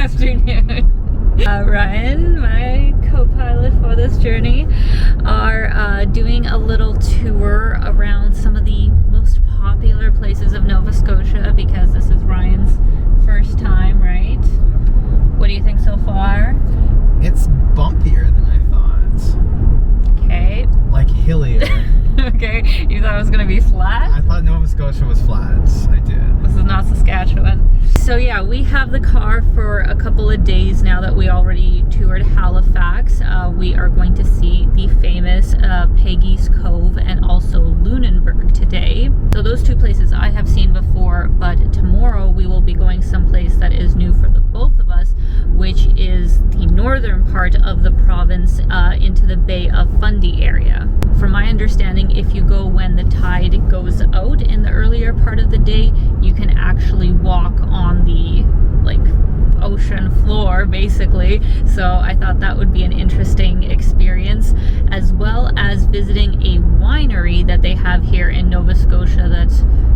afternoon. Ryan, my co-pilot for this journey, are doing a little tour around some of the most popular places of Nova Scotia because this is Ryan's first time, right? What do you think so far? It's bumpier than I thought. Okay. Like hillier. Okay, you thought it was gonna be flat? I thought Nova Scotia was flat. I did. This is not Saskatchewan. So yeah, we have the car for a couple of days now that we already toured Halifax. We are going to see the famous Peggys Cove and also Lunenburg today. So those two places I have seen before, but tomorrow we will be going someplace that is new for the both of us, which is the northern part of the province into the Bay of Fundy area. From my understanding, if you go when the tide goes out in the earlier part of the day, you can actually walk on the ocean floor basically. So I thought that would be an interesting experience, as well as visiting a winery that they have here in Nova Scotia that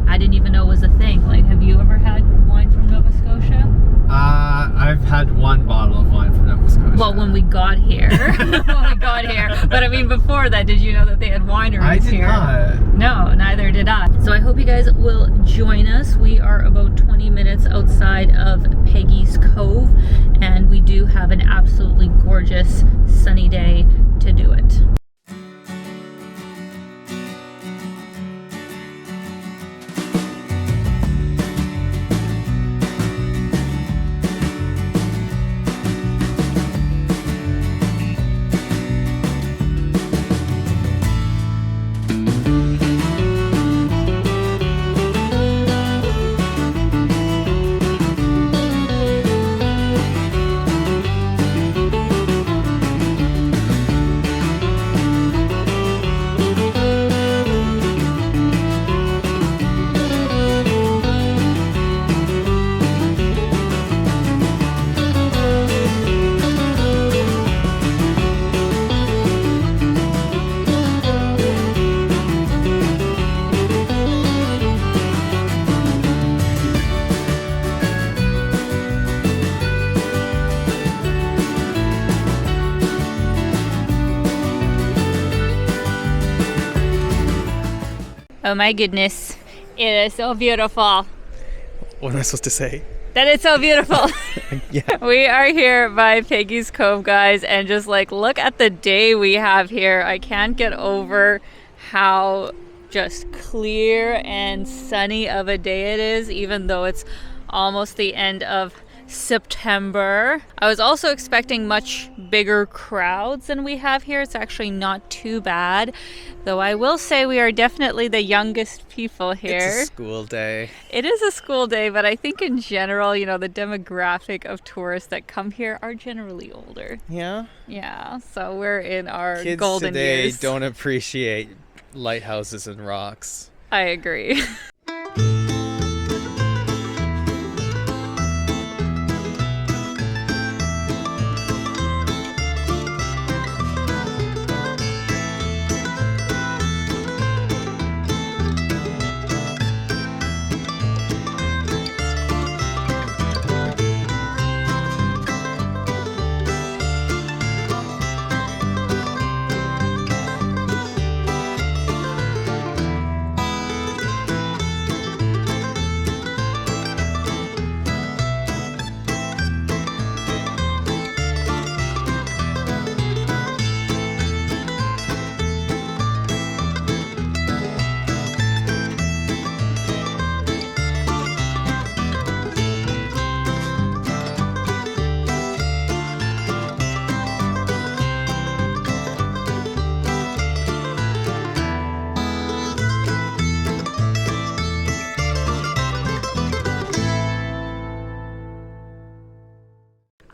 I didn't even know was a thing. Like, have you ever had wine from Nova Scotia? I've had one bottle of wine from Nova Scotia. Well, when we got here. But I mean, before that, did you know that they had wineries here? I did not. No, neither did I. So I hope you guys will join us. We are about 20 minutes outside of Peggys Cove, and we do have an absolutely gorgeous sunny day to do it. Oh my goodness, it is so beautiful. What am I supposed to say? That it's so beautiful. Yeah. We are here by Peggys Cove, guys, and just look at the day we have here. I can't get over how just clear and sunny of a day it is, even though it's almost the end of September. I was also expecting much bigger crowds than we have here. It's actually not too bad, though I will say we are definitely the youngest people here. It's a school day. It is a school day, but I think in general, the demographic of tourists that come here are generally older. Yeah? Yeah, so we're in our Kids golden today years. don't appreciate lighthouses and rocks. I agree.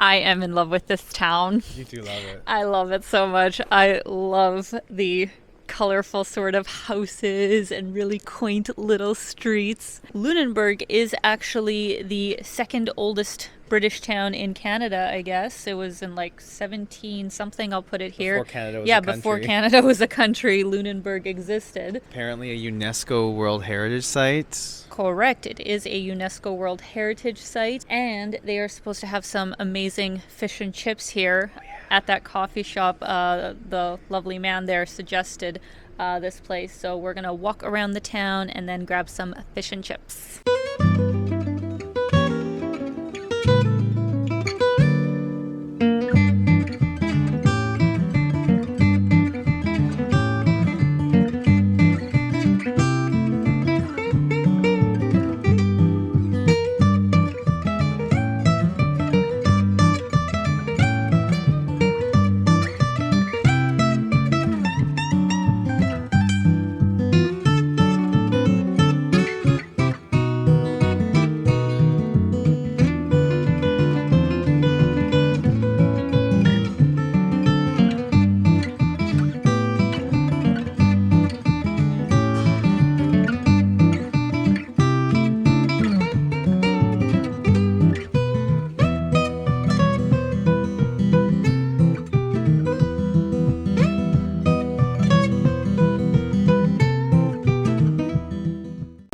I am in love with this town. You do love it. I love it so much. I love the colorful sort of houses and really quaint little streets. Lunenburg is actually the second oldest British town in Canada, I guess. It was in like 17 something, I'll put it here. Before Canada was a country. Before Canada was a country, Lunenburg existed. Apparently a UNESCO World Heritage Site. Correct, it is a UNESCO World Heritage Site, and they are supposed to have some amazing fish and chips here. At that coffee shop. The lovely man there suggested this place, so we're gonna walk around the town and then grab some fish and chips.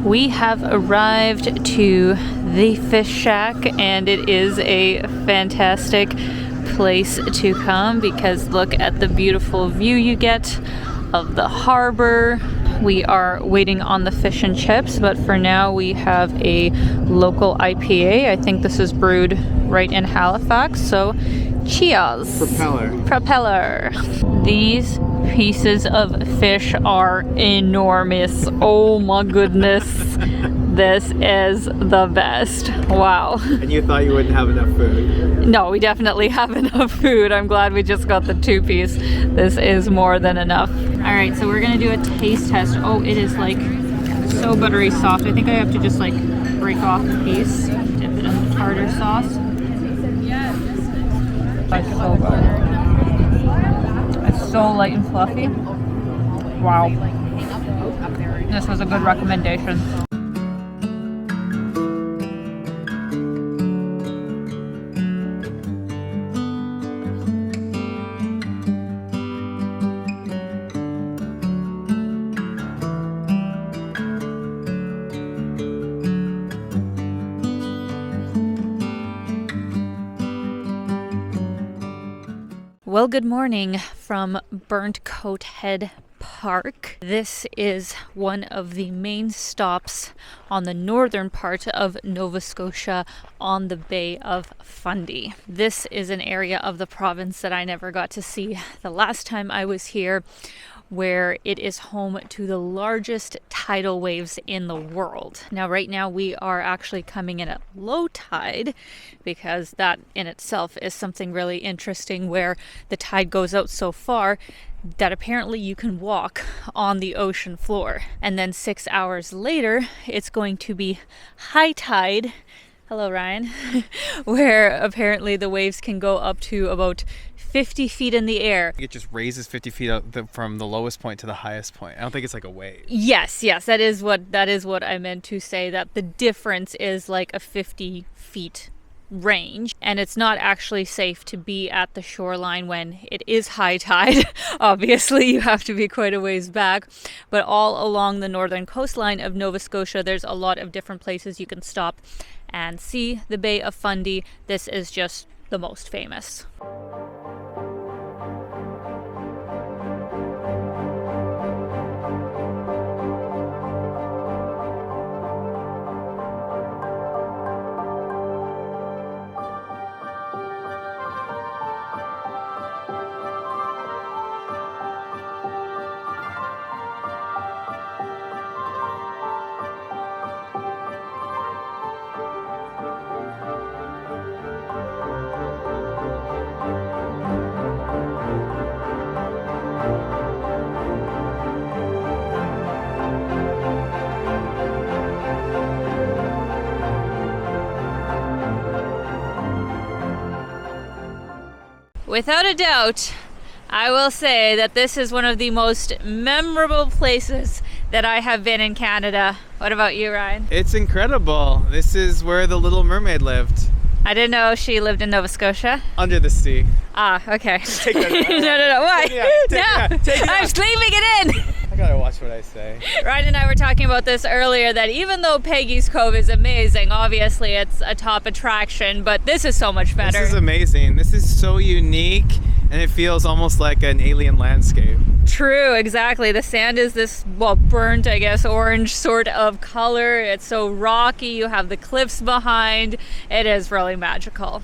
We have arrived to the fish shack, and it is a fantastic place to come because look at the beautiful view you get of the harbor. We are waiting on the fish and chips, but for now we have a local IPA. I think this is brewed right in Halifax, so cheers. Propeller. These pieces of fish are enormous. Oh my goodness. This is the best. Wow. And you thought you wouldn't have enough food? No, we definitely have enough food. I'm glad we just got the 2-piece. This is more than enough. All right, so we're gonna do a taste test. Oh, it is like so buttery soft. I think I have to just like break off a piece, dip it in the tartar sauce. It's so good. It's so light and fluffy. Wow. This was a good recommendation. Well, good morning from Burnt Coat Head Park. This is one of the main stops on the northern part of Nova Scotia on the Bay of Fundy. This is an area of the province that I never got to see the last time I was here, where it is home to the largest tidal waves in the world. Now, right now we are actually coming in at low tide because that in itself is something really interesting, where the tide goes out so far that apparently you can walk on the ocean floor. And then 6 hours later, it's going to be high tide. Hello, Ryan. Where apparently the waves can go up to about 50 feet in the air. It just raises 50 feet up from the lowest point to the highest point. I don't think it's like a wave. Yes, that is what I meant to say, that the difference is like a 50 feet range, and it's not actually safe to be at the shoreline when it is high tide. Obviously, you have to be quite a ways back, but all along the northern coastline of Nova Scotia, there's a lot of different places you can stop and see the Bay of Fundy. This is just the most famous. Without a doubt, I will say that this is one of the most memorable places that I have been in Canada. What about you, Ryan? It's incredible. This is where the Little Mermaid lived. I didn't know she lived in Nova Scotia. Under the sea. Ah, okay. Take that out. No. Why? Take it I'm out. leaving it in. I gotta watch what I say. Ryan and I were talking about this earlier, that even though Peggys Cove is amazing, obviously it's a top attraction, but this is so much better. This is amazing. This is so unique, and it feels almost like an alien landscape. True, exactly. The sand is this, well, burnt, I guess, orange sort of color. It's so rocky. You have the cliffs behind. It is really magical.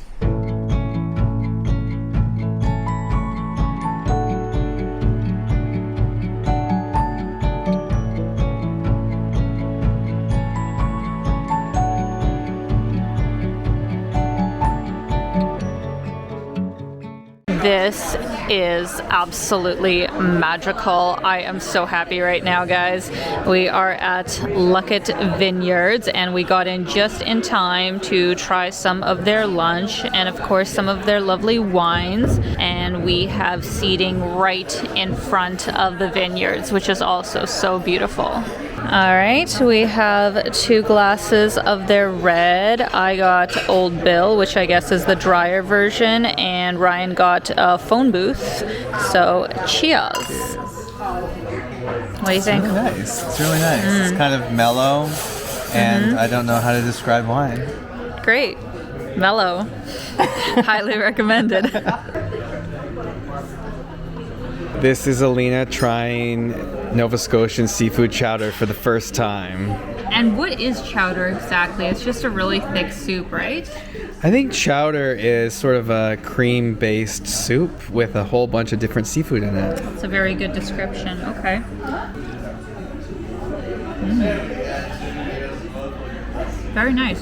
This is absolutely magical. I am so happy right now, guys. We are at Luckett Vineyards, and we got in just in time to try some of their lunch and of course some of their lovely wines. And we have seating right in front of the vineyards, which is also so beautiful. All right, we have 2 glasses of their red. I got Old Bill, which I guess is the drier version, and Ryan got a phone booth. So cheers. What do you think? It's really nice. It's really nice. It's kind of mellow, and I don't know how to describe wine. Great. Mellow. Highly recommended. This is Alina trying Nova Scotian seafood chowder for the first time. And what is chowder exactly? It's just a really thick soup, right? I think chowder is sort of a cream-based soup with a whole bunch of different seafood in it. It's a very good description. Okay. Very nice.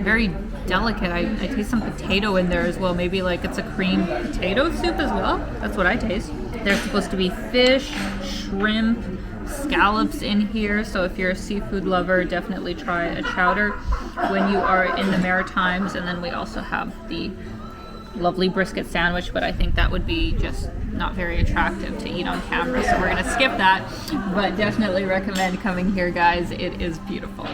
Very delicate. I taste some potato in there as well. Maybe like it's a cream potato soup as well. That's what I taste. There's supposed to be fish, shrimp, scallops in here. So if you're a seafood lover, definitely try a chowder when you are in the Maritimes. And then we also have the lovely brisket sandwich, but I think that would be just not very attractive to eat on camera. So we're going to skip that, but definitely recommend coming here, guys. It is beautiful.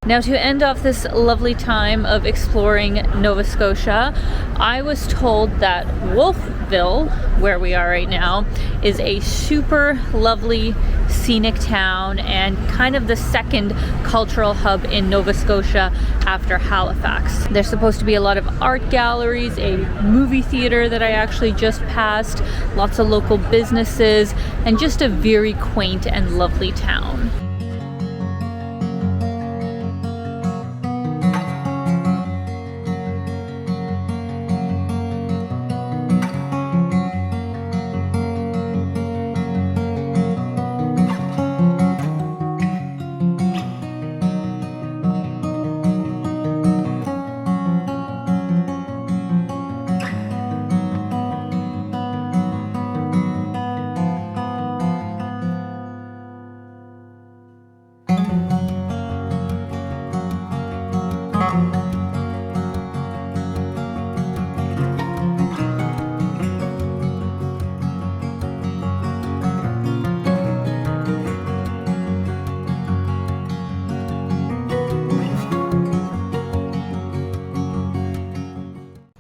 Now, to end off this lovely time of exploring Nova Scotia, I was told that Wolfville, where we are right now, is a super lovely scenic town and kind of the second cultural hub in Nova Scotia after Halifax. There's supposed to be a lot of art galleries, a movie theater that I actually just passed, lots of local businesses, and just a very quaint and lovely town.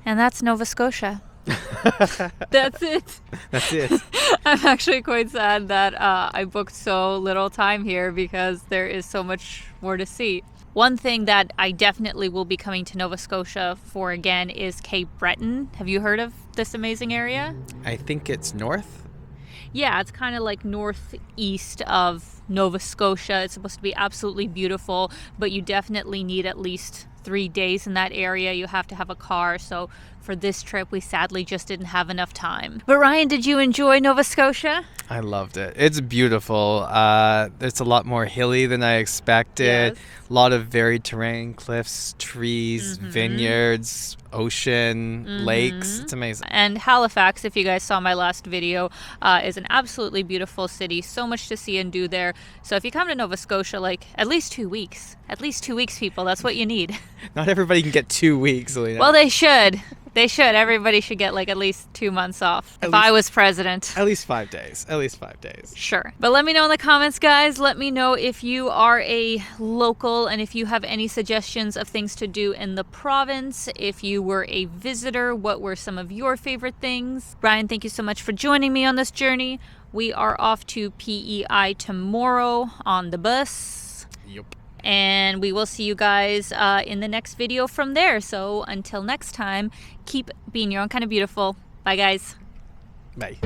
And that's Nova Scotia. That's it. That's it. I'm actually quite sad that I booked so little time here because there is so much more to see. One thing that I definitely will be coming to Nova Scotia for again is Cape Breton. Have you heard of this amazing area? I think it's north. Yeah, it's kind of like northeast of Nova Scotia. It's supposed to be absolutely beautiful, but you definitely need at least 3 days in that area. You have to have a car, so for this trip. We sadly just didn't have enough time. But Ryan, did you enjoy Nova Scotia? I loved it. It's beautiful. It's a lot more hilly than I expected. Yes. A lot of varied terrain, cliffs, trees, vineyards, ocean, lakes. It's amazing. And Halifax, if you guys saw my last video, is an absolutely beautiful city. So much to see and do there. So if you come to Nova Scotia, like at least 2 weeks. At least 2 weeks, people. That's what you need. Not everybody can get 2 weeks, Alina. Well, they should. They should. Everybody should get like at least 2 months off. If I was president. At least 5 days. At least 5 days. Sure. But let me know in the comments, guys. Let me know if you are a local and if you have any suggestions of things to do in the province. If you were a visitor, what were some of your favorite things? Brian, thank you so much for joining me on this journey. We are off to PEI tomorrow on the bus. Yep. And we will see you guys in the next video from there. So until next time, keep being your own kind of beautiful. Bye, guys. Bye.